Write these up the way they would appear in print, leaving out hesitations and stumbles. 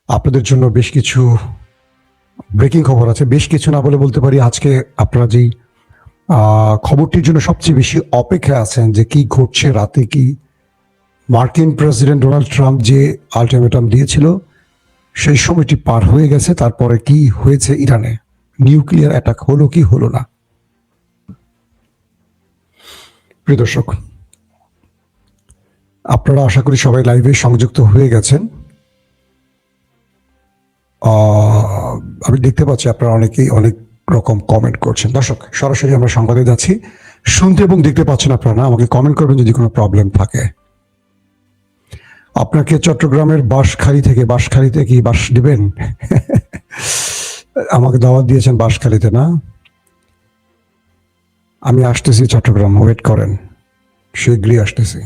আপনাদের জন্য বেশ কিছু ব্রেকিং খবর আছে। বেশ কিছু না বলে বলতে পারি, আজকে আপনারা যেই খবরটির জন্য সবচেয়ে বেশি অপেক্ষায় আছেন যে কি ঘটছে রাতে, কি মার্কিন প্রেসিডেন্ট ডোনাল্ড ট্রাম্প যে আলটিমেটাম দিয়েছিল সেই সময়টি পার হয়ে গেছে। তারপরে কি হয়েছে ইরানে, নিউক্লিয়ার অ্যাটাক হলো কি হলো না। প্রিয় দর্শক, আপনারা আশা করি সবাই লাইভে সংযুক্ত হয়ে গেছেন। আমি দেখতে পাচ্ছি আপনারা অনেকেই অনেক রকম কমেন্ট করছেন। দর্শক, সরাসরি আমরা সংবাদে যাচ্ছি। শুনতে এবং দেখতে পাচ্ছেন আপনারা না? আমাকে কমেন্ট করবেন যদি কোনো প্রবলেম থাকে। আপনাকে চট্টগ্রামের বাঁশখালীতে কি বাস দিবেন? আমাকে দাওয়াত দিয়েছেন বাঁশখালীতে, না? আমি আসতেছি চট্টগ্রাম, ওয়েট করেন, শীঘ্রই আসতেছি।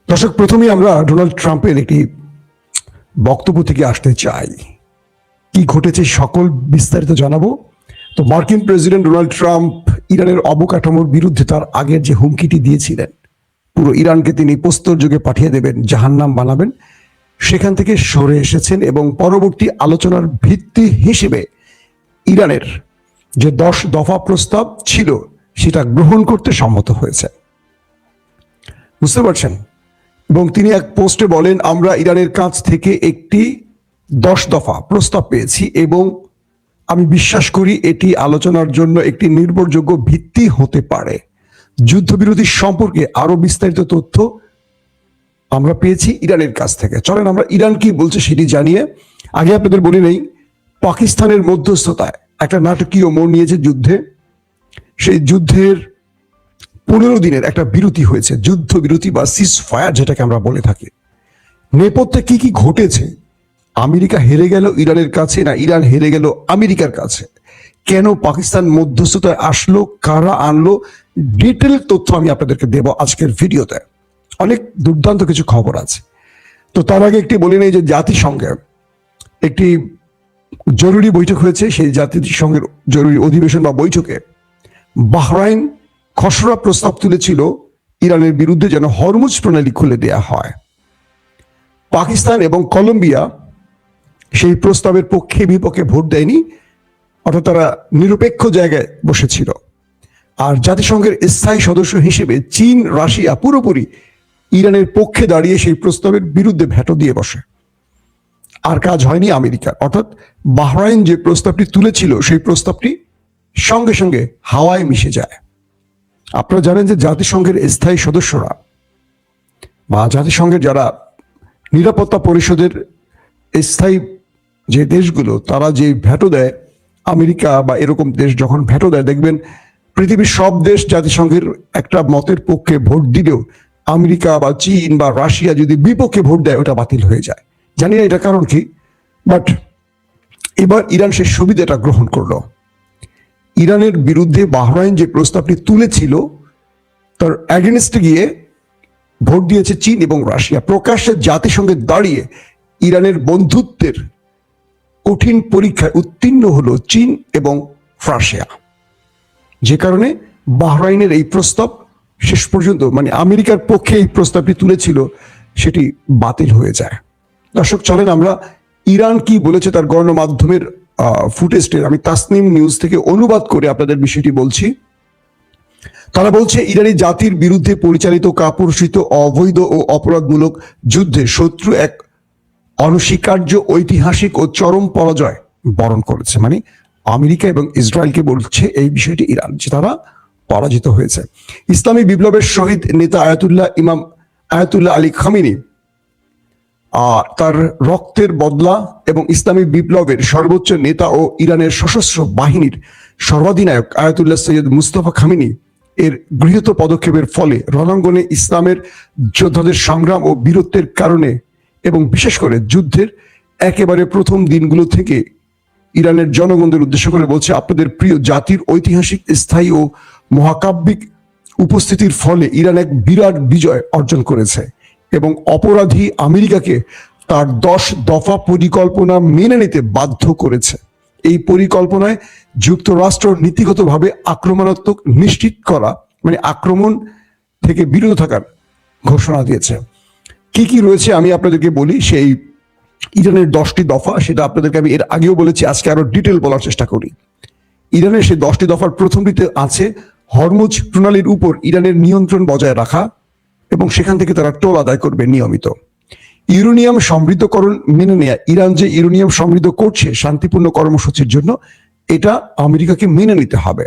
দর্শক, প্রথমেই আমরা ডোনাল্ড ট্রাম্পের একটি বক্তব্য থেকে আসতে চাই। কি ঘটেছে সকল বিস্তারিত জানাবো। তো মার্কিন প্রেসিডেন্ট ডোনাল্ড ট্রাম্প ইরানের অবকাঠামোর বিরুদ্ধে তার আগের যে হুমকিটি দিয়েছিলেন, পুরো ইরানকে তিনি প্রস্তর যুগে পাঠিয়ে দেবেন, জাহান্নাম বানাবেন, সেখান থেকে সরে এসেছেন এবং পরবর্তী আলোচনার ভিত্তি হিসেবে ইরানের যে 10 দফা প্রস্তাব ছিল সেটা গ্রহণ করতে সম্মত হয়েছে। বুঝতে পারছেন? এবং তিনি এক পোস্টে বলেন, আমরা ইরানের কাছ থেকে একটি 10 দফা প্রস্তাব পেয়েছি এবং আমি বিশ্বাস করি এটি আলোচনার জন্য একটি নির্ভরযোগ্য ভিত্তি হতে পারে। যুদ্ধবিরতি সম্পর্কে আরো বিস্তারিত তথ্য আমরা পেয়েছি ইরানের কাছ থেকে। চলেন আমরা ইরান কি বলছে সেটি জানিয়ে আগে আপনাদের বলি নেই, পাকিস্তানের মধ্যস্থতায় একটা নাটকীয় মোড় নিয়েছে যুদ্ধে। সেই যুদ্ধের 15 দিনের একটা বিরতি হয়েছে, যুদ্ধবিরতি বা সিজ ফায়ার যেটাকে আমরা বলে থাকি। নেপথ্যে কি কি ঘটেছে? আমেরিকা হেরে গেল ইরানের কাছে, না ইরান হেরে গেল আমেরিকার কাছে? কেন পাকিস্তান মধ্যস্থতায় আসলো, কারা আনলো, ডিটেল তথ্য আমি আপনাদেরকে দেব আজকের ভিডিওতে। অনেক দুর্দান্ত কিছু খবর আছে। তো তার আগে একটি বলে নেই যে জাতিসংঘে একটি জরুরি বৈঠক হয়েছে। সেই জাতিসংঘের জরুরি অধিবেশন বা বৈঠকে বাহরাইন খসড়া প্রস্তাব তুলেছিল ইরানের বিরুদ্ধে যেন হরমুজ প্রণালী খুলে দেয়া হয়। পাকিস্তান এবং কলম্বিয়া সেই প্রস্তাবের পক্ষে বিপক্ষে ভোট দেয়নি, অর্থাৎ তারা নিরপেক্ষ জায়গায় বসেছিল। আর জাতিসংঘের স্থায়ী সদস্য হিসেবে চীন, রাশিয়া পুরোপুরি ইরানের পক্ষে দাঁড়িয়ে সেই প্রস্তাবের বিরুদ্ধে ভেটো দিয়ে বসে। আর কাজ হয়নি আমেরিকার, অর্থাৎ বাহরাইন যে প্রস্তাবটি তুলেছিল সেই প্রস্তাবটি সঙ্গে সঙ্গে হাওয়ায় মিশে যায়। আপনারা জানেন যে জাতিসংঘের স্থায়ী সদস্যরা বা জাতিসংঘের যারা নিরাপত্তা পরিষদের স্থায়ী যে দেশগুলো, তারা যে ভেটো দেয়, আমেরিকা বা এরকম দেশ যখন ভেটো দেয়, দেখবেন পৃথিবীর সব দেশ জাতিসংঘের একটা মতের পক্ষে ভোট দিলেও আমেরিকা বা চীন বা রাশিয়া যদি বিপক্ষে ভোট দেয় ওটা বাতিল হয়ে যায়। জানি না এটা কারণ কি, বাট এবার ইরান সেই সুবিধাটা গ্রহণ করলো। ইরানের বিরুদ্ধে বাহরাইন যে প্রস্তাবটি তুলেছিল তার অ্যাগেনস্টে গিয়ে ভোট দিয়েছে চীন এবং রাশিয়া। প্রকাশ্যে জাতিসংঘে দাঁড়িয়ে ইরানের বন্ধুত্বের কঠিন পরীক্ষায় উত্তীর্ণ হলো চীন এবং রাশিয়া, যে কারণে বাহরাইনের এই প্রস্তাব শেষ পর্যন্ত, মানে আমেরিকার পক্ষে এই প্রস্তাবটি তুলেছিল, সেটি বাতিল হয়ে যায়। দর্শক, চলেন আমরা ইরান কি বলেছে তার গণমাধ্যমের ফুটেজটি আমি তাসনিম নিউজ থেকে অনুবাদ করে আপনাদের বিষয়টি বলছি। তারা বলছে, ইরানি জাতির বিরুদ্ধে পরিচালিত কাপুরুষিত অবৈধ ও অপরাধমূলক যুদ্ধে শত্রু এক অনস্বীকার্য ঐতিহাসিক ও চরম পরাজয় বরণ করেছে। মানে আমেরিকা এবং ইসরায়েলকে বলছে এই বিষয়টি ইরান, যে তারা পরাজিত হয়েছে। ইসলামী বিপ্লবের শহীদ নেতা ইমাম আয়াতুল্লাহ আলী খামেনি তার রক্তের বদলা এবং ইসলামী বিপ্লবের সর্বোচ্চ নেতা ও ইরানের সশস্ত্র বাহিনীর সর্বাধিনায়ক আয়াতুল্লাহ সৈয়দ মুস্তফা খামেনি এর গৃহীত পদক্ষেপের ফলে রণাঙ্গনে ইসলামের যোদ্ধাদের সংগ্রাম ও বীরত্বের কারণে এবং বিশেষ করে যুদ্ধের একেবারে প্রথম দিনগুলো থেকে ইরানের জনগণদের উদ্দেশ্য করে বলছে, আপনাদের প্রিয় জাতির ঐতিহাসিক, স্থায়ী ও মহাকাব্যিক উপস্থিতির ফলে ইরান এক বিরাট বিজয় অর্জন করেছে এবং অপরাধী আমেরিকাকে তার 10 দফা পরিকল্পনা মেনে নিতে বাধ্য করেছে। এই পরিকল্পনায় যুক্তরাষ্ট্র নীতিগতভাবে আক্রমণাত্মক নিশ্চিত করা, মানে আক্রমণ থেকে বিরত থাকার ঘোষণা দিয়েছে। কি কি রয়েছে আমি আপনাদেরকে বলি। সেই ইরানের 10টি দফা, সেটা আপনাদেরকে আমি এর আগেও বলেছি, আজকে আরো ডিটেল বলার চেষ্টা করি। ইরানের সেই 10টি দফার প্রথমটিতে আছে হরমুজ প্রণালীর উপর ইরানের নিয়ন্ত্রণ বজায় রাখা এবং সেখান থেকে তারা টোল আদায় করবে নিয়মিত। ইউরেনিয়াম সমৃদ্ধকরণ মেনে নেয়া, ইরান যে ইউরেনিয়াম সমৃদ্ধ করছে শান্তিপূর্ণ কর্মসূচির জন্য, এটা আমেরিকাকে মেনে নিতে হবে।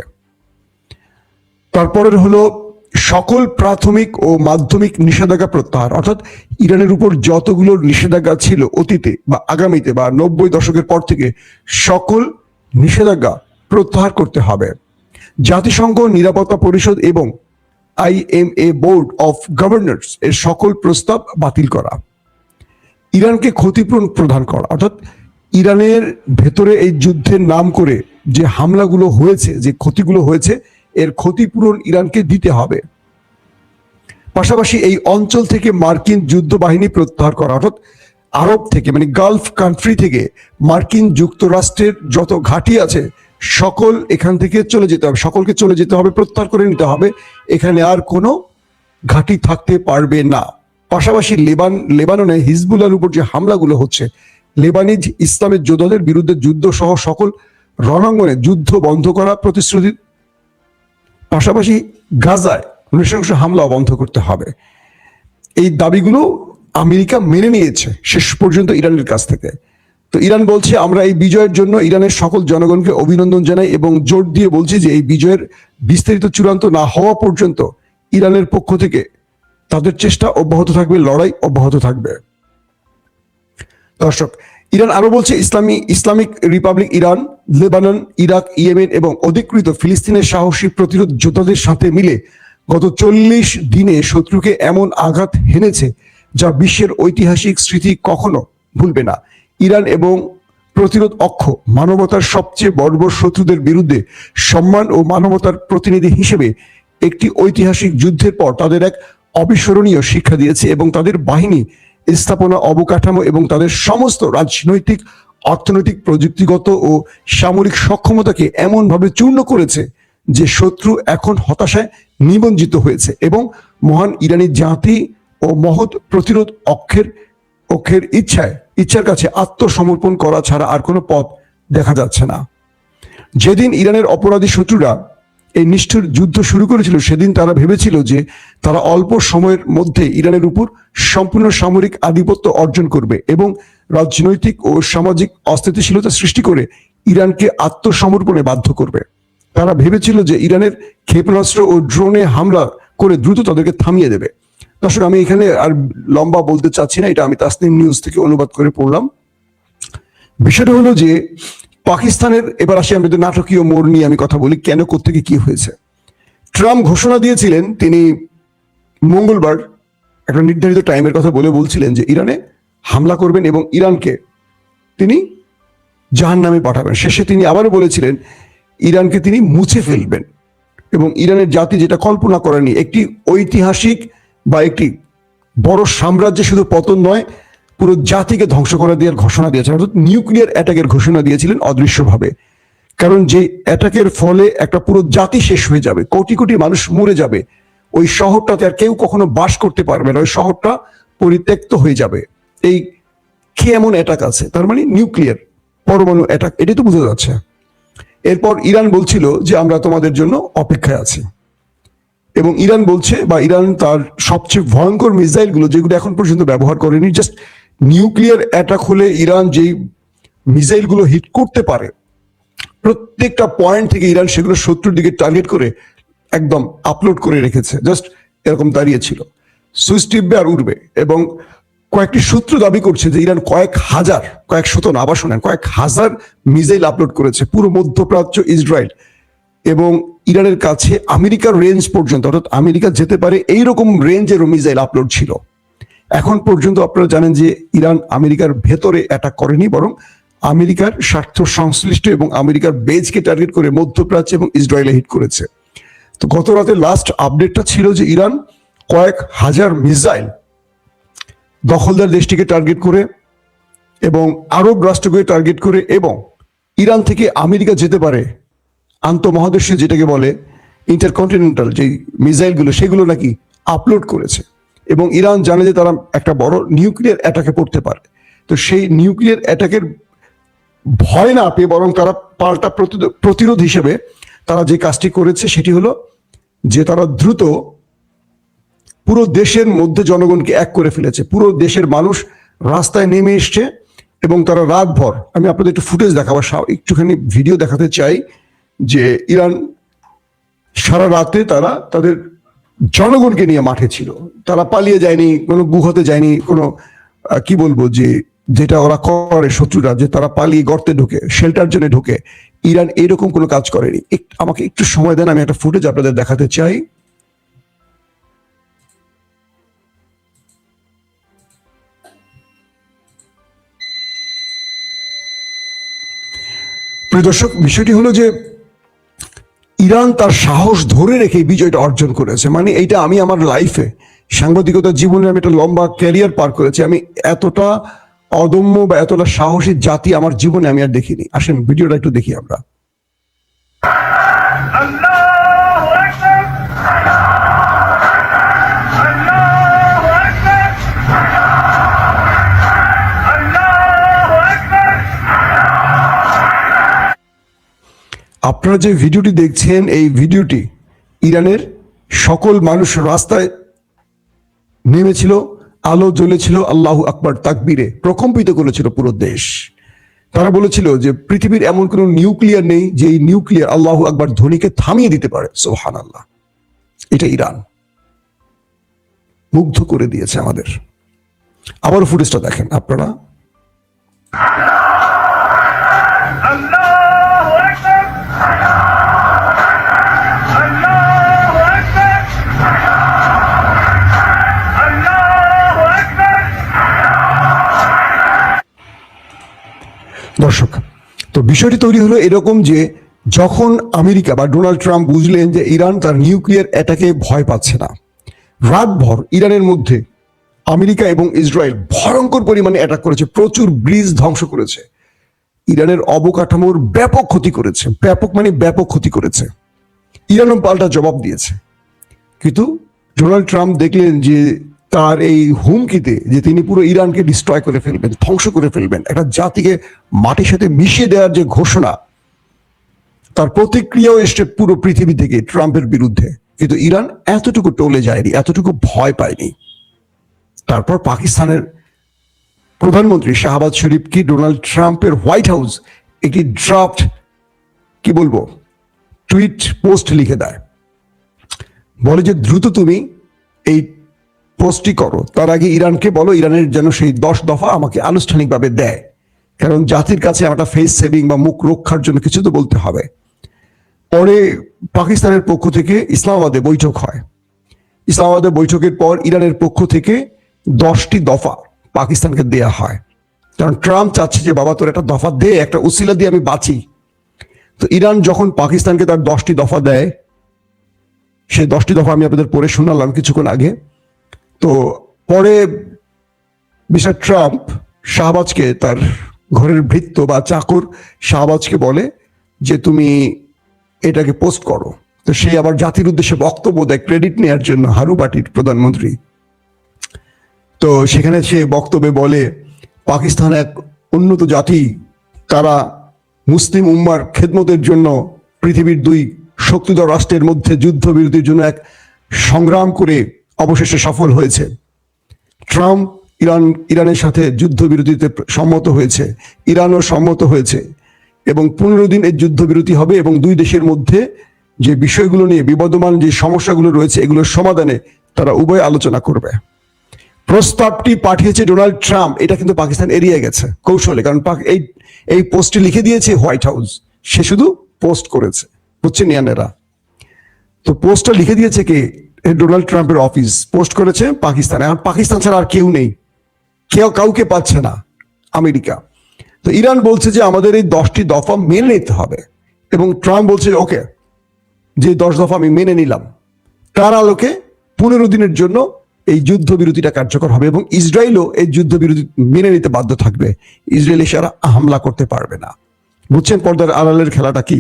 তারপরের হলো সকল প্রাথমিক ও মাধ্যমিক নিষেধাজ্ঞা প্রত্যাহার, অর্থাৎ ইরানের উপর যতগুলো নিষেধাজ্ঞা ছিল অতীতে বা আগামীতে বা 90 দশকের পর থেকে সকল নিষেধাজ্ঞা প্রত্যাহার করতে হবে। জাতিসংঘ নিরাপত্তা পরিষদ এবং IMA বোর্ড অফ গভর্নর্স এর সকল প্রস্তাব বাতিল করা। ইরানকে ক্ষতিপূরণ প্রদান করা, অর্থাৎ ইরানের ভেতরে এই যুদ্ধের নাম করে যে হামলাগুলো হয়েছে, যে ক্ষতিগুলো হয়েছে, এর ক্ষতিপূরণ ইরানকে দিতে হবে। পাশাপাশি এই অঞ্চল থেকে মার্কিন যুদ্ধ বাহিনী প্রত্যাহার করা, অর্থাৎ আরব থেকে মানে গালফ কান্ট্রি থেকে মার্কিন যুক্তরাষ্ট্রের যত ঘাঁটি আছে সকল এখান থেকে চলে যেতে হবে, সকলকে চলে যেতে হবে, প্রত্যাহার করে নিতে হবে। এখানে আর কোনো ঘাঁটি থাকতে পারবে না। পাশাপাশি লেবাননে হিজবুল্লাহর উপর যে হামলাগুলো হচ্ছে, লেবানিজ ইসলামের যোদ্ধাদের বিরুদ্ধে যুদ্ধ সহ সকল রণাঙ্গনে যুদ্ধ বন্ধ করা প্রতিশ্রুতি। পাশাপাশি গাজায় নৃশংস হামলা বন্ধ করতে হবে। এই দাবিগুলো আমেরিকা মেনে নিয়েছে শেষ পর্যন্ত ইরানের কাছ থেকে। তো ইরান বলছে আমরা এই বিজয়ের জন্য ইরানের সকল জনগণকে অভিনন্দন জানাই এবং জোর দিয়ে বলছি যে এই বিজয়ের বিস্তারিত চূড়ান্ত না হওয়া পর্যন্ত ইরানের পক্ষ থেকে তাদের চেষ্টা অব্যাহত থাকবে, লড়াই অব্যাহত থাকবে। দর্শক, ইরান আরো বলছে Islamic Republic Iran, Lebanon, Iraq, Yemen এবং অধিকৃত ফিলিস্তিনের সাহসী প্রতিরোধ যোদ্ধাদের সাথে মিলে গত 40 দিনে শত্রুকে এমন আঘাত হেনেছে যা বিশ্বের ঐতিহাসিক স্মৃতি কখনো ভুলবে না। ইরান এবং প্রতিরোধ অক্ষ মানবতার সবচেয়ে বর্বর শত্রুদের বিরুদ্ধে সম্মান ও মানবতার প্রতিনিধি হিসেবে একটি ঐতিহাসিক যুদ্ধের পর তাদের এক অবিস্মরণীয় শিক্ষা দিয়েছে এবং তাদের বাহিনী, স্থাপনা, অবকাঠামো এবং তাদের সমস্ত রাজনৈতিক, অর্থনৈতিক, প্রযুক্তিগত ও সামরিক সক্ষমতাকে এমনভাবে চূর্ণ করেছে যে শত্রু এখন হতাশায় নিমজ্জিত হয়েছে এবং মহান ইরানি জাতি ও মহৎ প্রতিরোধ অক্ষের ইচ্ছার কাছে আত্মসমর্পণ করা ছাড়া আর কোনো পথ দেখা যাচ্ছে না। যেদিন ইরানের অপরাধী শত্রুরা এই নিষ্ঠুর যুদ্ধ শুরু করেছিল, সেদিন তারা ভেবেছিল যে তারা অল্প সময়ের মধ্যে ইরানের উপর সম্পূর্ণ সামরিক আধিপত্য অর্জন করবে এবং রাজনৈতিক ও সামাজিক অস্থিতিশীলতা সৃষ্টি করে ইরানকে আত্মসমর্পণে বাধ্য করবে। তারা ভেবেছিল যে ইরানের ক্ষেপণাস্ত্র ও ড্রোনে হামলা করে দ্রুত তাদেরকে থামিয়ে দেবে। দর্শক, আমি এখানে আর লম্বা বলতে চাচ্ছি না, এটা আমি তাসনিম নিউজ থেকে অনুবাদ করে পড়লাম। বিষয়টা হলো যে পাকিস্তানের, এবার আসি আমাদের নাটকীয় মোড় নিয়ে আমি কথা বলি, কেন কোত্থেকে কি হয়েছে। ট্রাম্প ঘোষণা দিয়েছিলেন, তিনি মঙ্গলবার একটা নির্ধারিত টাইমের কথা বলছিলেন যে ইরানে হামলা করবেন এবং ইরানকে তিনি জাহান্নামে পাঠাবেন। শেষে তিনি আবারও বলেছিলেন ইরানকে তিনি মুছে ফেলবেন এবং ইরানের জাতি যেটা কল্পনা করেনি, একটি ঐতিহাসিক বা একটি বড় সাম্রাজ্যে শুধু পতন নয়, পুরো জাতিকে ধ্বংস করে দেওয়ার ঘোষণা দিয়েছেন, অর্থাৎ নিউক্লিয়ার অ্যাটাকের ঘোষণা দিয়েছিলেন অদৃশ্যভাবে। কারণ যে অ্যাটাকের ফলে একটা পুরো জাতি শেষ হয়ে যাবে, কোটি কোটি মানুষ মরে যাবে, ওই শহরটাতে আর কেউ কখনো বাস করতে পারবে না, ওই শহরটা পরিত্যক্ত হয়ে যাবে। এই কি এমন অ্যাটাক আছে, তার মানে নিউক্লিয়ার পরমাণু অ্যাটাক, এটাই তো বোঝা যাচ্ছে। এরপর ইরান বলছিল যে আমরা তোমাদের জন্য অপেক্ষায় আছি এবং ইরান বলছে, বা ইরান তার সবচেয়ে ভয়ঙ্কর মিসাইল গুলো যেগুলো এখন পর্যন্ত ব্যবহার করেনি, জাস্ট নিউক্লিয়ার অ্যাটাক হলে ইরান যেই মিসাইল গুলো হিট করতে পারে প্রত্যেকটা পয়েন্ট থেকে ইরান সেগুলো শত্রুর দিকে টার্গেট করে একদম আপলোড করে রেখেছে, জাস্ট এরকম দাঁড়িয়ে ছিল, সুইচ টিপবে আর উঠবে। এবং কয়েকটি সূত্র দাবি করছে যে ইরান কয়েক শত না, আবার শোনেন, কয়েক হাজার মিসাইল আপলোড করেছে পুরো মধ্যপ্রাচ্য, ইসরায়েল এবং ইরানের কাছে আমেরিকার রেঞ্জ পর্যন্ত, অর্থাৎ আমেরিকা যেতে পারে এইরকম রেঞ্জের মিসাইল আপলোড ছিল। এখন পর্যন্ত আপনারা জানেন যে ইরান আমেরিকার ভেতরে অ্যাটাক করেনি, বরং আমেরিকার স্বার্থ সংশ্লিষ্ট এবং আমেরিকার বেজকে টার্গেট করে মধ্যপ্রাচ্য এবং ইসরায়েলে হিট করেছে। তো গত রাতে লাস্ট আপডেটটা ছিল যে ইরান কয়েক হাজার মিসাইল দখলদার দেশটিকে টার্গেট করে এবং আরব রাষ্ট্রকে টার্গেট করে এবং ইরান থেকে আমেরিকা যেতে পারে আন্তঃমহাদেশীয় যেটাকে বলে ইন্টারকন্টিনেন্টাল যে মিসাইলগুলো, সেগুলো নাকি আপলোড করেছে। এবং ইরান জানে যে তারা একটা বড় নিউক্লিয়ার অ্যাটাকে পড়তে পারে। তো সেই নিউক্লিয়ার অ্যাটাকের ভয় না পেয়ে বরং তারা পাল্টা প্রতিরোধ হিসেবে তারা যে কাজটি করেছে সেটি হলো যে তারা দ্রুত পুরো দেশের মধ্যে জনগণকে এক করে ফেলেছে। পুরো দেশের মানুষ রাস্তায় নেমে এসছে এবং তারা রাতভর, আমি আপনাদের একটু ফুটেজ দেখাবো, একটুখানি ভিডিও দেখাতে চাই যে ইরান সারা রাতে তারা তাদের জনগণকে নিয়ে মাঠে ছিল। তারা পালিয়ে যায়নি, কোনো গুহাতে যায়নি, কোনো কি বলবো যে যেটা ওরা করে শত্রুরা, যে তারা পালিয়ে গর্তে ঢোকে, শেল্টার জন্য ঢোকে। ইরান এরকম কোনো কাজ করেনি। আমাকে একটু সময় দেন, আমি একটা ফুটেজ আপনাদের দেখাতে চাই। প্রিয় দর্শক, বিষয়টি হলো যে ইরান তার সাহস ধরে রেখে বিজয়টা অর্জন করেছে। মানে এইটা আমি আমার লাইফে, সাংবাদিকতার জীবনে আমি একটা লম্বা ক্যারিয়ার পার করেছি, আমি এতটা অদম্য বা এতটা সাহসী জাতি আমার জীবনে আমি আর দেখিনি। আসেন ভিডিওটা একটু দেখি আমরা। আপনারা যে ভিডিওটি দেখছেন, এই ভিডিওটি ইরানের সকল মানুষ রাস্তায় নেমেছিল, আলো জ্বলেছিল, আল্লাহু আকবার তাকবীরে প্রকম্পিত করেছিল পুরো দেশ। তারা বলেছিল যে পৃথিবীর এমন কোন নিউক্লিয়ার নেই যে এই নিউক্লিয়ার আল্লাহু আকবার ধ্বনিকে থামিয়ে দিতে পারে। সুবহানাল্লাহ। এটা ইরান মুগ্ধ করে দিয়েছে আমাদের। আবার ফুটেজটা দেখেন আপনারা। দর্শক, তো বিষয়টি তৈরি হলো এরকম যে যখন আমেরিকা বা ডোনাল্ড ট্রাম্প বুঝলেন যে ইরান তার নিউক্লিয়ার অ্যাটাকে ভয় পাচ্ছে না, রাতভর ইরানের মধ্যে আমেরিকা এবং ইসরায়েল ভয়ঙ্কর পরিমাণে অ্যাটাক করেছে, প্রচুর ব্রিজ ধ্বংস করেছে, ইরানের অবকাঠামোর ব্যাপক ক্ষতি করেছে, ব্যাপক ক্ষতি করেছে। ইরানও পাল্টা জবাব দিয়েছে। কিন্তু ডোনাল্ড ট্রাম্প দেখলেন যে তার এই হুমকিতে যে তিনি পুরো ইরানকে ডিস্ট্রয় করে ফেলবেন, ধ্বংস করে ফেলবেন, একটা জাতিকে মাটির সাথে মিশিয়ে দেওয়ার যে ঘোষণা, তার প্রতিক্রিয়াও এসছে পুরো পৃথিবী থেকে ট্রাম্পের বিরুদ্ধে। কিন্তু ইরান এতটুকু টলে যায়নি, এতটুকু ভয় পায়নি। তারপর পাকিস্তানের প্রধানমন্ত্রী শাহবাজ শরীফকে ডোনাল্ড ট্রাম্পের হোয়াইট হাউস একটি ড্রাফট কি বলবো টুইট পোস্ট লিখে দেয়, বলে যে দ্রুত তুমি এই পোস্টটি করো, তার আগে ইরানকে বলো ইরানের যেন সেই 10 দফা আমাকে আনুষ্ঠানিকভাবে দেয়, কারণ জাতির কাছে একটা ফেস সেভিং বা মুখ রক্ষার জন্য কিছু তো বলতে হবে। পরে পাকিস্তানের পক্ষ থেকে ইসলামাবাদে বৈঠক হয়। ইসলামাবাদের বৈঠকের পর ইরানের পক্ষ থেকে 10টি দফা পাকিস্তানকে দেয়া হয়, কারণ ট্রাম্প চাচ্ছে যে বাবা তোর একটা দফা দে, একটা উসিলা দিয়ে আমি বাঁচি। তো ইরান যখন পাকিস্তানকে তার 10টি দফা দেয়, সেই 10টি দফা আমি আপনাদের পড়ে শোনালাম কিছুক্ষণ আগে। তো পরে মিস্টার ট্রাম্প শাহবাজকে, তার ঘরের ভৃত্য বা চাকর শাহবাজকে বলে যে তুমি এটাকে পোস্ট করো। তো সে আবার জাতির উদ্দেশ্যে বক্তব্য দেয় ক্রেডিট নেওয়ার জন্য, হারুবাটির প্রধানমন্ত্রী। তো সেখানে সে বক্তব্যে বলে পাকিস্তান এক উন্নত জাতি, তারা মুসলিম উম্মার খেদমতের জন্য পৃথিবীর 2 শক্তিধর রাষ্ট্রের মধ্যে যুদ্ধবিরতির জন্য এক সংগ্রাম করে অবশেষে সফল হয়েছে। ট্রাম্প ইরানের সাথে যুদ্ধবিরতিতে সম্মত হয়েছে, ইরানও সম্মত হয়েছে, এবং 15 দিন এই যুদ্ধবিরতি হবে এবং 2 দেশের মধ্যে যে বিষয়গুলো নিয়ে বিবদমান যে সমস্যাগুলো রয়েছে এগুলোর সমাধানে তারা উভয় আলোচনা করবে। প্রস্তাবটি পাঠিয়েছে ডোনাল্ড ট্রাম্প, এটা কিন্তু পাকিস্তান এড়িয়ে গেছে কৌশলে, কারণ এই পোস্টটি লিখে দিয়েছে হোয়াইট হাউস, সে শুধু পোস্ট করেছে, বুঝছেন ইয়ানেরা। তো পোস্টটা লিখে দিয়েছে কে? ডোনাল্ড ট্রাম্পের অফিস পোস্ট করেছে পাকিস্তানে। আর পাকিস্তান ছাড়া আর কেউ নেই, কাউকে পাচ্ছে না আমেরিকা। তো ইরান বলছে যে আমাদের এই 10টি দফা মেনে নিতে হবে, এবং ট্রাম্প বলছে ওকে, যে 10 দফা আমি মেনে নিলাম, তার আলোকে 15 দিনের জন্য এই যুদ্ধবিরতিটা কার্যকর হবে এবং ইসরায়েলও এই যুদ্ধবিরতি মেনে নিতে বাধ্য থাকবে। ইসরায়েল এসে হামলা করতে পারবে না। বুঝছেন পর্দার আড়ালের খেলাটা কি?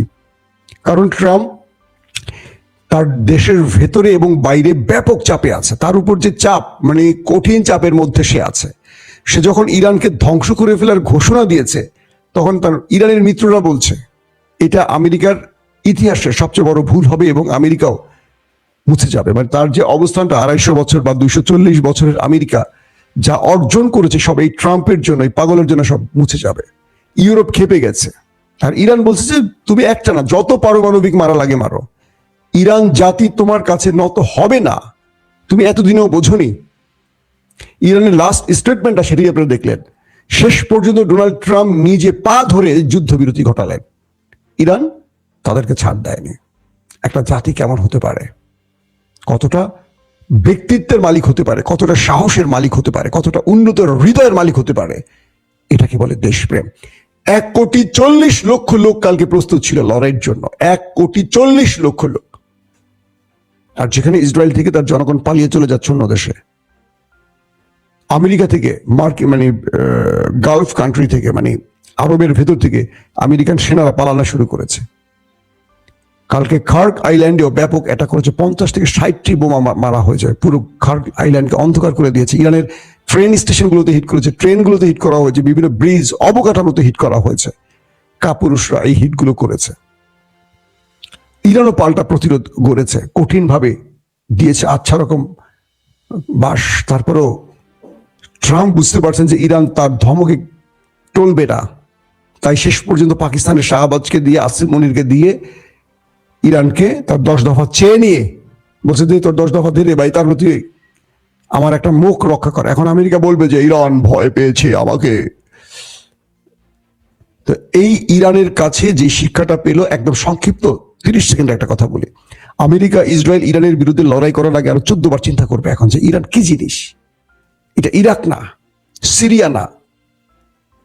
কারণ ট্রাম্প তার দেশের ভেতরে এবং বাইরে ব্যাপক চাপে আছে, তার উপর যে চাপ, মানে কঠিন চাপের মধ্যে সে আছে। সে যখন ইরানকে ধ্বংস করে ফেলার ঘোষণা দিয়েছে, তখন তার ইরানের মিত্ররা বলছে এটা আমেরিকার ইতিহাসের সবচেয়ে বড় ভুল হবে এবং আমেরিকাও মুছে যাবে। মানে তার যে অবস্থানটা 250 বছর বা 240 বছরের আমেরিকা যা অর্জন করেছে সব এই ট্রাম্পের জন্য, এই পাগলের জন্য সব মুছে যাবে। ইউরোপ খেপে গেছে। আর ইরান বলছে যে তুমি একটা না, যত পারমাণবিক মারা লাগে মারো, ইরান জাতি তোমার কাছে নত হবে না। তুমি এতদিনেও বোঝনি। ইরানের লাস্ট স্টেটমেন্টটা সেটাই আপনারা দেখলেন। শেষ পর্যন্ত ডোনাল্ড ট্রাম্প নিজে পা ধরে যুদ্ধবিরতি ঘটালেন। ইরান তাদেরকে ছাড় দেয়নি। একটা জাতি কেমন হতে পারে, কতটা ব্যক্তিত্বের মালিক হতে পারে, কতটা সাহসের মালিক হতে পারে, কতটা উন্নত হৃদয়ের মালিক হতে পারে, এটাকে বলে দেশপ্রেম। 1,40,00,000 লোক কালকে প্রস্তুত ছিল লড়াইয়ের জন্য। 1,40,00,000 লোক। আর যেখানে ইসরায়েল থেকে তার জনগণ পালিয়ে চলে যাচ্ছে অন্য দেশে, আমেরিকা থেকে মানে গালফ কান্ট্রি থেকে, মানে আরবের ভেতর থেকে আমেরিকান সেনারা পালানো শুরু করেছে। কালকে খার্ক আইল্যান্ডেও ব্যাপক অ্যাটাক করেছে। 50 থেকে 60টি বোমা মারা হয়েছে, পুরো খার্ক আইল্যান্ডকে অন্ধকার করে দিয়েছে। ইরানের ট্রেন স্টেশনগুলোতে হিট করেছে, ট্রেনগুলোতে হিট করা হয়েছে, বিভিন্ন ব্রিজ অবকাঠামোতে হিট করা হয়েছে। কাপুরুষরা এই হিটগুলো করেছে। ইরানও পাল্টা প্রতিরোধ গড়েছে, কঠিনভাবে দিয়েছে আচ্ছা রকম বাস। তারপরেও ট্রাম্প বুঝতে পারছেন যে ইরান তার ধমকে টলবে না, তাই শেষ পর্যন্ত পাকিস্তানের শাহবাজকে দিয়ে, আসিফ মনিরকে দিয়ে ইরানকে তার 10 দফা চেয়ে নিয়ে বলছে যে তোর 10 দফা দিলে ভাই, তার প্রতি আমার একটা মুখ রক্ষা করে। এখন আমেরিকা বলবে যে ইরান ভয় পেয়েছে আমাকে। তো এই ইরানের কাছে যে শিক্ষাটা পেল, একদম সংক্ষিপ্ত 30 সেকেন্ডে একটা কথা বলি। আমেরিকা ইসরায়েল ইরানের বিরুদ্ধে লড়াই করার আগে আরো 14 বার চিন্তা করবে এখন যে ইরান কি জিনিস। এটা ইরাক না, সিরিয়া না,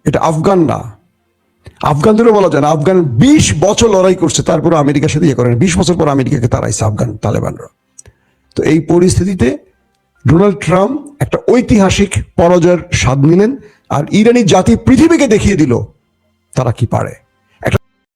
এটা আফগান না। আফগানদেরও বলা যায় না। আফগান 20 বছর লড়াই করছে, তারপরে আমেরিকার সাথে ইয়ে করেন। 20 বছর পর আমেরিকাকে তাড়াইছে আফগান তালেবানরা। তো এই পরিস্থিতিতে ডোনাল্ড ট্রাম্প একটা ঐতিহাসিক পরাজয়ের স্বাদ নিলেন, আর ইরানি জাতি পৃথিবীকে দেখিয়ে দিল তারা কি পারে।